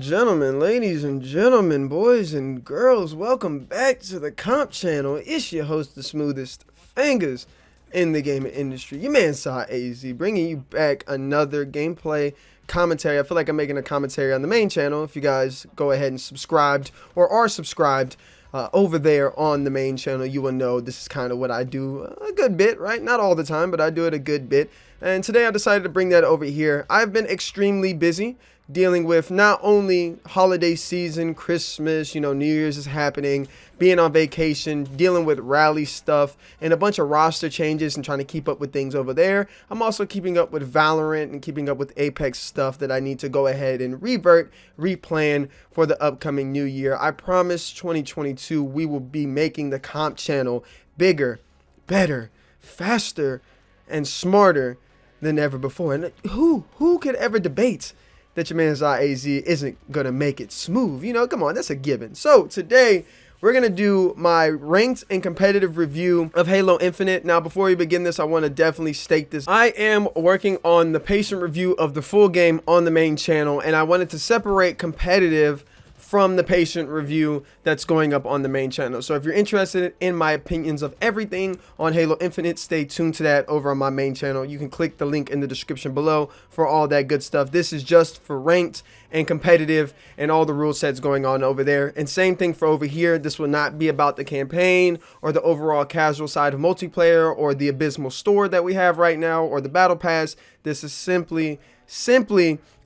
gentlemen, ladies and gentlemen, boys and girls, welcome back to the Comp Channel. It's your host, the smoothest fingers in the gaming industry. Your man Saw AZ, bringing you back another gameplay commentary. I feel like I'm making a commentary on the main channel. If you guys go ahead and subscribed or are subscribed over there on the main channel, you will know this is kind of what I do a good bit, right? Not all the time, but I do it a good bit. And today I decided to bring that over here. I've been extremely busy dealing with not only holiday season, Christmas, New Year's is happening, being on vacation, dealing with rally stuff, and a bunch of roster changes and trying to keep up with things over there. I'm also keeping up with Valorant and keeping up with Apex stuff that I need to go ahead and replan for the upcoming new year. I promise 2022 we will be making the Comp Channel bigger, better, faster, and smarter than ever before. And who could ever debate that your man AZ isn't gonna make it smooth? Come on, that's a given. So today we're gonna do my ranked and competitive review of Halo Infinite. Now, before we begin this, I want to definitely state this: I am working on the patient review of the full game on the main channel, and I wanted to separate competitive from the patient review that's going up on the main channel. So if you're interested in my opinions of everything on Halo Infinite, stay tuned to that over on my main channel. You can click the link in the description below for all that good stuff. This is just for ranked and competitive and all the rule sets going on over there. And same thing for over here. This will not be about the campaign or the overall casual side of multiplayer or the abysmal store that we have right now or the battle pass. This is simply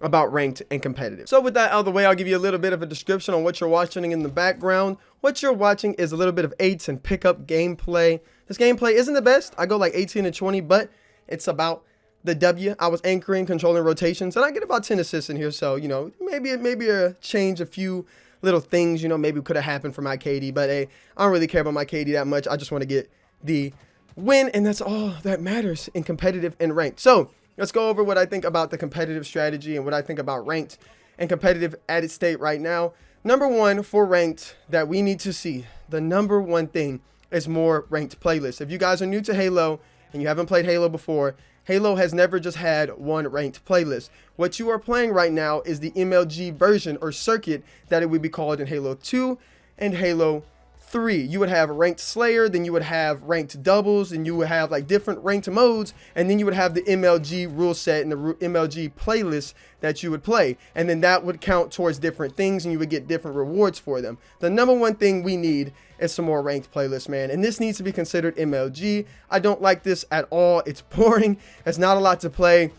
about ranked and competitive. So with that out of the way, I'll give you a little bit of a description on what you're watching in the background. What you're watching is a little bit of 8s and pickup gameplay. This gameplay isn't the best. I go like 18 and 20, but it's about the W. I was anchoring, controlling rotations, and I get about 10 assists in here. So, maybe a change, a few little things, maybe could have happened for my KD, but hey, I don't really care about my KD that much. I just want to get the win, and that's all that matters in competitive and ranked. So let's go over what I think about the competitive strategy and what I think about ranked and competitive at its state right now. Number one for ranked that we need to see, the number one thing is more ranked playlists. If you guys are new to Halo and you haven't played Halo before, Halo has never just had one ranked playlist. What you are playing right now is the MLG version or circuit that it would be called in Halo 2 and Halo 3. You would have ranked Slayer, then you would have ranked doubles, and you would have like different ranked modes, and then you would have the MLG rule set and the MLG playlist that you would play, and then that would count towards different things and you would get different rewards for them. The number one thing we need is some more ranked playlists, man, and this needs to be considered MLG. I don't like this at all. It's boring. It's not a lot to play.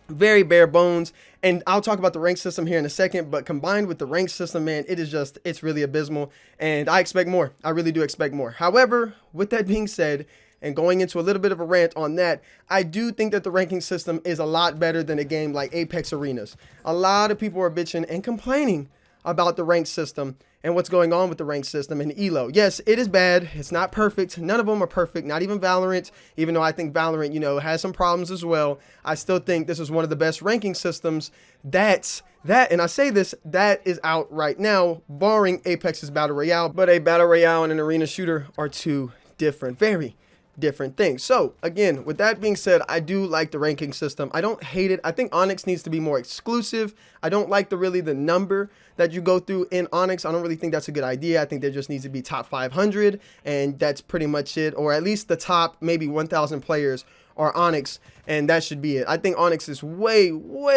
Very bare bones. And I'll talk about the rank system here in a second, but combined with the rank system, man, it's really abysmal, and I expect more. I really do expect more. However, with that being said, and going into a little bit of a rant on that, I do think that the ranking system is a lot better than a game like Apex Arenas. A lot of people are bitching and complaining about the rank system and what's going on with the rank system and ELO. Yes, it is bad. It's not perfect. None of them are perfect. Not even Valorant. Even though I think Valorant, has some problems as well, I still think this is one of the best ranking systems and I say this, that is out right now, barring Apex's Battle Royale. But a Battle Royale and an arena shooter are two very different things. So again, with that being said, I do like the ranking system. I don't hate it. I think Onyx needs to be more exclusive. I don't like the number that you go through in Onyx. I don't really think that's a good idea. I think there just needs to be top 500, and that's pretty much it, or at least the top maybe 1,000 players are Onyx, and that should be it. I think Onyx is way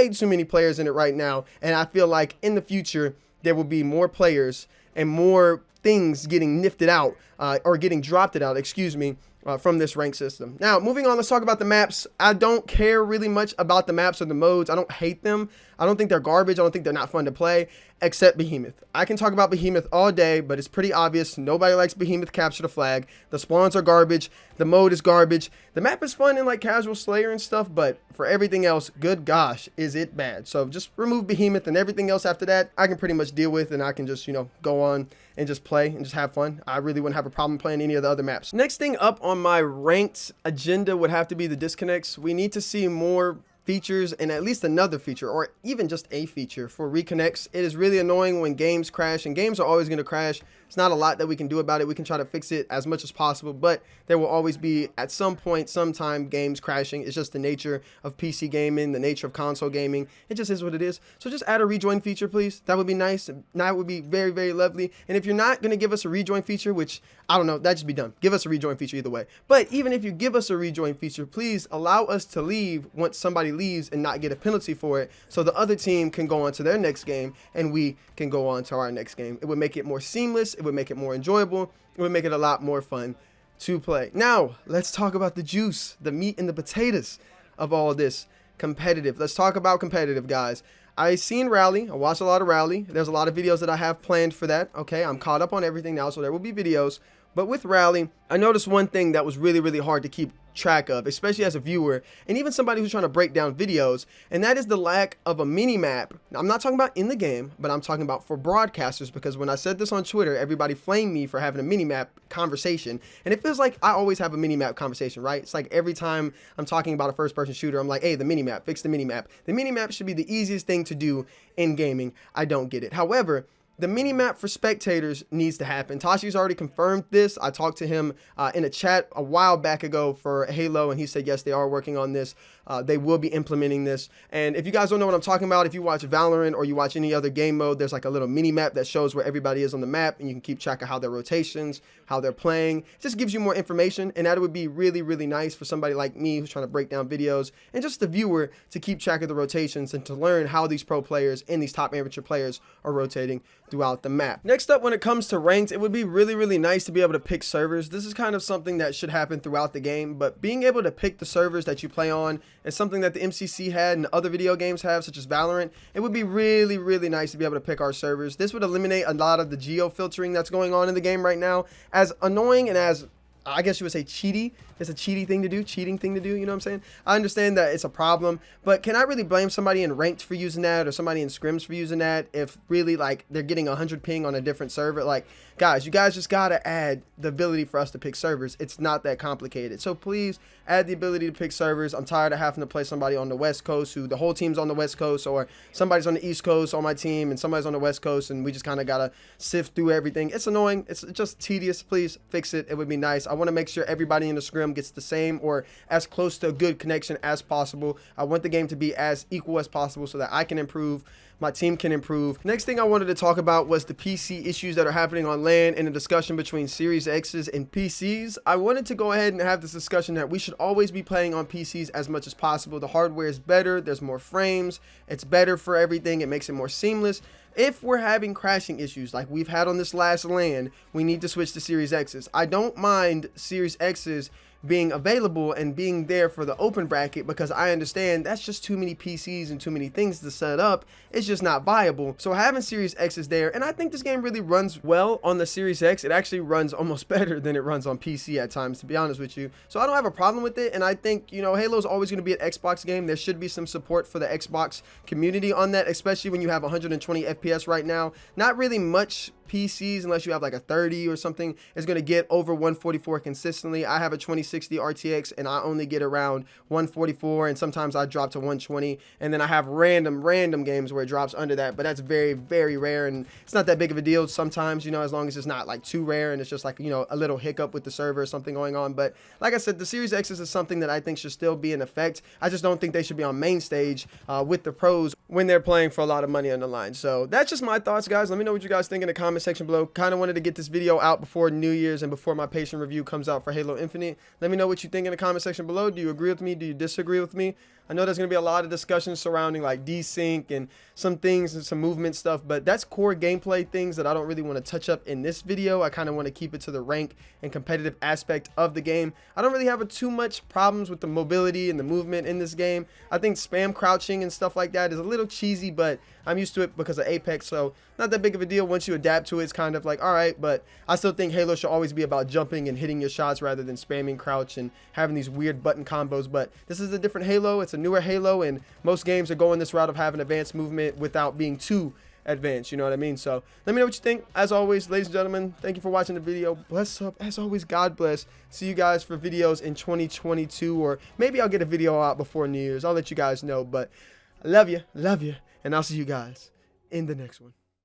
too many players in it right now, and I feel like in the future there will be more players and more things getting nifted out or getting dropped out, from this rank system. Now, moving on, let's talk about the maps. I don't care really much about the maps or the modes. I don't hate them. I don't think they're garbage. I don't think they're not fun to play, except Behemoth. I can talk about Behemoth all day, but it's pretty obvious. Nobody likes Behemoth Capture the Flag. The spawns are garbage. The mode is garbage. The map is fun in like casual Slayer and stuff, but for everything else, good gosh, is it bad. So just remove Behemoth, and everything else after that, I can pretty much deal with, and I can just, go on and just play and just have fun. I really wouldn't have a problem playing any of the other maps. Next thing up on my ranked agenda would have to be the disconnects. We need to see more features and at least another feature or even just a feature for reconnects. It is really annoying when games crash, and games are always going to crash It's not a lot that we can do about it. We can try to fix it as much as possible, but there will always be at some point, sometime, games crashing. It's just the nature of PC gaming, the nature of console gaming. It just is what it is. So just add a rejoin feature, please. That would be nice. That would be very, very lovely. And if you're not going to give us a rejoin feature, which I don't know, that just be done. Give us a rejoin feature either way. But even if you give us a rejoin feature, please allow us to leave once somebody leaves and not get a penalty for it, so the other team can go on to their next game and we can go on to our next game. It would make it more seamless. It would make it more enjoyable. It would make it a lot more fun to play. Now, let's talk about the juice, the meat and the potatoes of all this competitive. Let's talk about competitive, guys. I seen Rally. I watched a lot of Rally. There's a lot of videos that I have planned for that. Okay, I'm caught up on everything now, so there will be videos. But with Rally, I noticed one thing that was really, really hard to keep track of, especially as a viewer and even somebody who's trying to break down videos, and that is the lack of a mini map. I'm not talking about in the game, but I'm talking about for broadcasters, because when I said this on Twitter, everybody flamed me for having a mini map conversation, and it feels like I always have a mini map conversation, right? It's like every time I'm talking about a first person shooter, I'm like, hey, the mini map, fix the mini map. The mini map should be the easiest thing to do in gaming. I don't get it. However, the mini-map for spectators needs to happen. Tashi's already confirmed this. I talked to him in a chat a while back ago for Halo, and he said, yes, they are working on this. They will be implementing this. And if you guys don't know what I'm talking about, if you watch Valorant or you watch any other game mode, there's like a little mini-map that shows where everybody is on the map, and you can keep track of how their rotations, how they're playing. It just gives you more information, and that would be really, really nice for somebody like me who's trying to break down videos, and just the viewer to keep track of the rotations and to learn how these pro players and these top amateur players are rotating throughout the map. Next up, when it comes to ranked, it would be really, really nice to be able to pick servers. This is kind of something that should happen throughout the game, but being able to pick the servers that you play on is something that the MCC had and other video games have, such as Valorant. It would be really, really nice to be able to pick our servers. This would eliminate a lot of the geo filtering that's going on in the game right now. As annoying and as, I guess you would say, cheating thing to do, you know what I'm saying? I understand that it's a problem, but can I really blame somebody in ranked for using that, or somebody in scrims for using that, if really like they're getting 100 ping on a different server? Like, guys, you guys just gotta add the ability for us to pick servers. It's not that complicated. So please add the ability to pick servers. I'm tired of having to play somebody on the West Coast who the whole team's on the West Coast, or somebody's on the East Coast on my team and somebody's on the West Coast, and we just kind of gotta sift through everything. It's annoying. It's just tedious. Please fix it. It would be nice. I want to make sure everybody in the scrim gets the same or as close to a good connection as possible. I want the game to be as equal as possible so that I can improve, my team can improve. Next thing I wanted to talk about was the PC issues that are happening on LAN and the discussion between Series X's and PCs. I wanted to go ahead and have this discussion that we should always be playing on PCs as much as possible. The hardware is better, there's more frames, it's better for everything, it makes it more seamless. If we're having crashing issues like we've had on this last LAN, we need to switch to Series X's. I don't mind Series X's being available and being there for the open bracket, because I understand that's just too many PCs and too many things to set up. It's just not viable. So having Series X is there, and I think this game really runs well on the Series X. It actually runs almost better than it runs on PC at times, to be honest with you. So I don't have a problem with it, and I think, you know, Halo's always going to be an Xbox game. There should be some support for the Xbox community on that, especially when you have 120 FPS right now. Not really much PCs, unless you have like a 30 or something, is going to get over 144 consistently. I have a 2060 RTX and I only get around 144, and sometimes I drop to 120, and then I have random games where it drops under that, but that's very, very rare, and it's not that big of a deal sometimes, you know, as long as it's not like too rare and it's just like, you know, a little hiccup with the server or something going on. But like I said, the Series X is something that I think should still be in effect. I just don't think they should be on main stage with the pros when they're playing for a lot of money on the line. So that's just my thoughts, guys. Let me know what you guys think in the comment section below. Kind of wanted to get this video out before New Year's and before my patient review comes out for Halo Infinite. Let me know what you think in the comment section below. Do you agree with me? Do you disagree with me? I know there's going to be a lot of discussions surrounding like desync and some things and some movement stuff, but that's core gameplay things that I don't really want to touch up in this video. I kind of want to keep it to the rank and competitive aspect of the game. I don't really have too much problems with the mobility and the movement in this game. I think spam crouching and stuff like that is a little cheesy, but I'm used to it because of Apex, so not that big of a deal. Once you adapt to it, it's kind of like, all right, but I still think Halo should always be about jumping and hitting your shots rather than spamming crouch and having these weird button combos. But this is a different Halo. It's a newer Halo, and most games are going this route of having advanced movement without being too advanced, you know what I mean? So let me know what you think. As always, ladies and gentlemen, thank you for watching the video. Bless up. As always, God bless. See you guys for videos in 2022, or maybe I'll get a video out before New Year's. I'll let you guys know, but I love you, and I'll see you guys in the next one.